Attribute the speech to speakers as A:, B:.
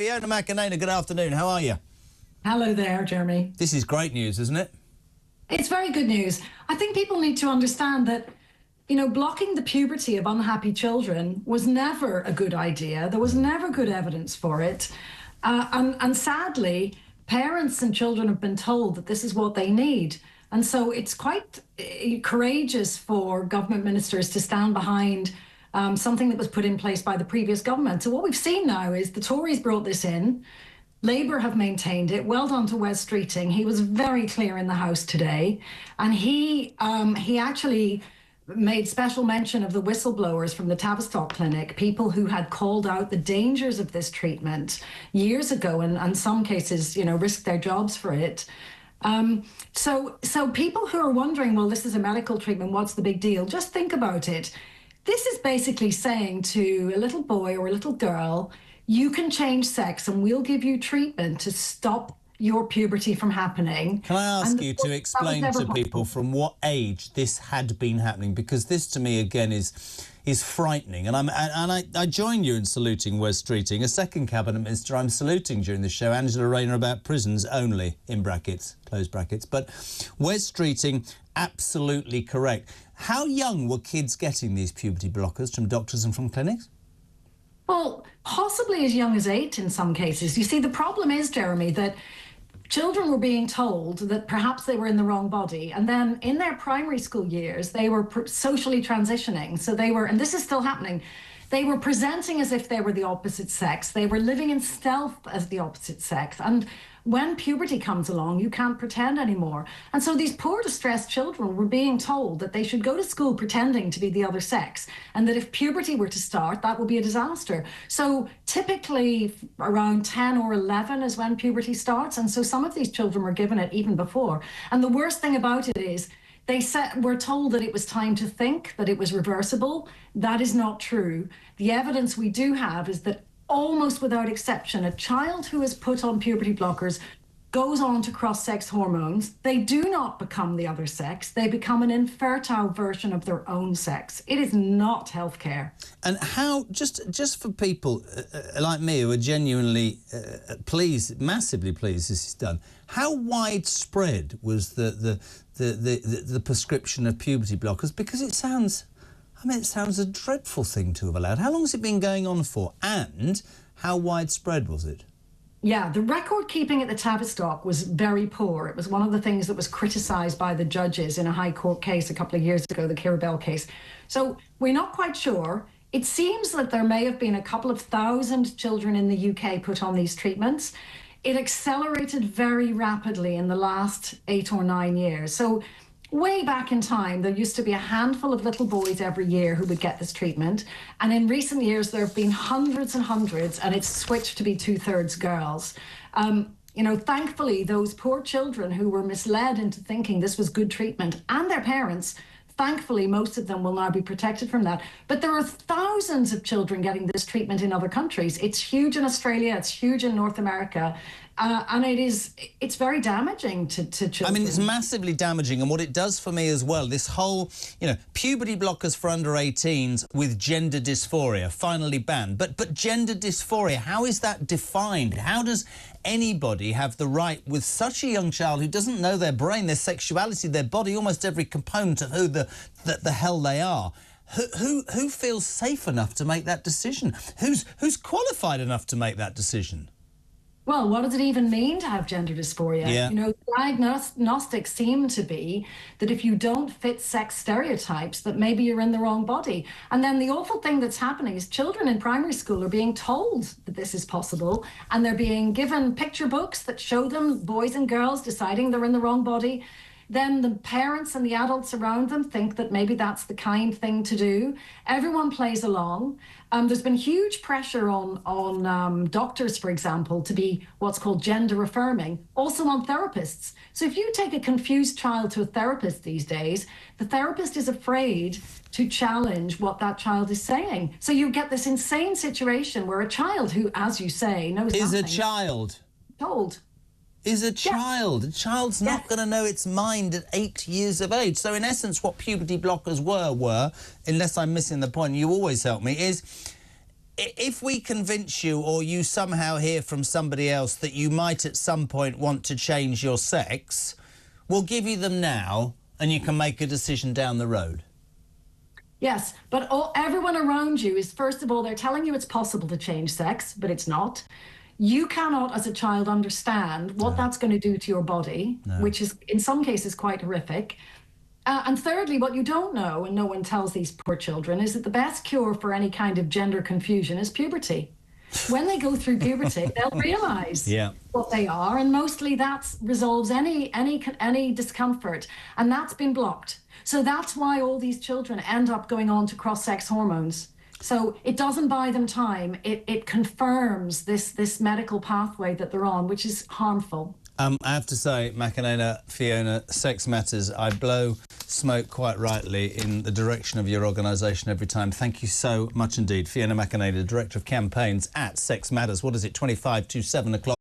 A: Fiona McAnena, good afternoon. How are you?
B: Hello there, Jeremy.
A: This is great news, isn't it?
B: It's very good news. I think people need to understand that, you know, blocking the puberty of unhappy children was never a good idea. There was never good evidence for it. And sadly, parents and children have been told that this is what they need. And so it's quite courageous for government ministers to stand behind something that was put in place by the previous government. So what we've seen now is the Tories brought this in. Labour have maintained it. Well done to Wes Streeting. He was very clear in the House today. And he actually made special mention of the whistleblowers from the Tavistock Clinic, people who had called out the dangers of this treatment years ago and in some cases, you know, risked their jobs for it. So people who are wondering, well, this is a medical treatment, what's the big deal? Just think about it. This is basically saying to a little boy or a little girl, you can change sex and we'll give you treatment to stop your puberty from happening.
A: Can I ask you to explain to people from what age this had been happening? Because this to me again is frightening. And I join you in saluting Wes Streeting. A second cabinet minister I'm saluting during the show, Angela Rayner, about prisons only, in brackets, close brackets. But Wes Streeting, absolutely correct. How young were kids getting these puberty blockers from doctors and from clinics?
B: Well, possibly as young as 8 in some cases. You see, the problem is, Jeremy, that children were being told that perhaps they were in the wrong body. And then in their primary school years, they were socially transitioning. So they were, and this is still happening, they were presenting as if they were the opposite sex. They were living in stealth as the opposite sex. And when puberty comes along, you can't pretend anymore. And so these poor, distressed children were being told that they should go to school pretending to be the other sex, and that if puberty were to start, that would be a disaster. So typically around 10 or 11 is when puberty starts. And so some of these children were given it even before. And the worst thing about it is we're told that it was time to think, that it was reversible. That is not true. The evidence we do have is that almost without exception, a child who is put on puberty blockers goes on to cross-sex hormones. They do not become the other sex. They become an infertile version of their own sex. It is not healthcare. And
A: how, just for people like me who are genuinely pleased, massively pleased this is done, how widespread was the prescription of puberty blockers? Because it sounds a dreadful thing to have allowed. How long has it been going on for? And how widespread was it?
B: Yeah, the record keeping at the Tavistock was very poor. It was one of the things that was criticised by the judges in a High Court case a couple of years ago, the Kirabel case. So we're not quite sure. It seems that there may have been a couple of thousand children in the UK put on these treatments. It accelerated very rapidly in the last 8 or 9 years. So way back in time, there used to be a handful of little boys every year who would get this treatment. And in recent years, there have been hundreds and hundreds, and it's switched to be 2/3 girls. You know, thankfully, those poor children who were misled into thinking this was good treatment, and their parents, thankfully, most of them will now be protected from that. But there are thousands of children getting this treatment in other countries. It's huge in Australia, it's huge in North America. And it's very damaging to children.
A: I mean, it's massively damaging. And what it does for me as well, this whole, you know, puberty blockers for under 18s with gender dysphoria, finally banned. But gender dysphoria, how is that defined? How does anybody have the right, with such a young child who doesn't know their brain, their sexuality, their body, almost every component of who the hell they are, who feels safe enough to make that decision? Who's qualified enough to make that decision?
B: Well, what does it even mean to have gender dysphoria?
A: Yeah.
B: You know, diagnostics seem to be that if you don't fit sex stereotypes, that maybe you're in the wrong body. And then the awful thing that's happening is children in primary school are being told that this is possible, and they're being given picture books that show them boys and girls deciding they're in the wrong body. Then the parents and the adults around them think that maybe that's the kind thing to do. Everyone plays along. There's been huge pressure on doctors, for example, to be what's called gender affirming, also on therapists. So if you take a confused child to a therapist these days, the therapist is afraid to challenge what that child is saying. So you get this insane situation where a child who, as you say, knows nothing.
A: Is a child.
B: Told.
A: Is a child. A child's not going to know its mind at 8 years of age. So in essence, what puberty blockers were, unless I'm missing the point, you always help me, is if we convince you, or you somehow hear from somebody else that you might at some point want to change your sex, we'll give you them now and you can make a decision down the road.
B: Yes, but everyone around you is, first of all, they're telling you it's possible to change sex, but it's not. You cannot, as a child, understand what that's going to do to your body, which is, in some cases, quite horrific. And thirdly, what you don't know, and no one tells these poor children, is that the best cure for any kind of gender confusion is puberty. When they go through puberty, they'll realise what they are, and mostly that resolves any discomfort, and that's been blocked. So that's why all these children end up going on to cross-sex hormones. So it doesn't buy them time. It confirms this medical pathway that they're on, which is harmful.
A: I have to say, McAnena, Fiona, Sex Matters, I blow smoke quite rightly in the direction of your organisation every time. Thank you so much indeed. Fiona McAnena, Director of Campaigns at Sex Matters. What is it, 25 to 7 o'clock?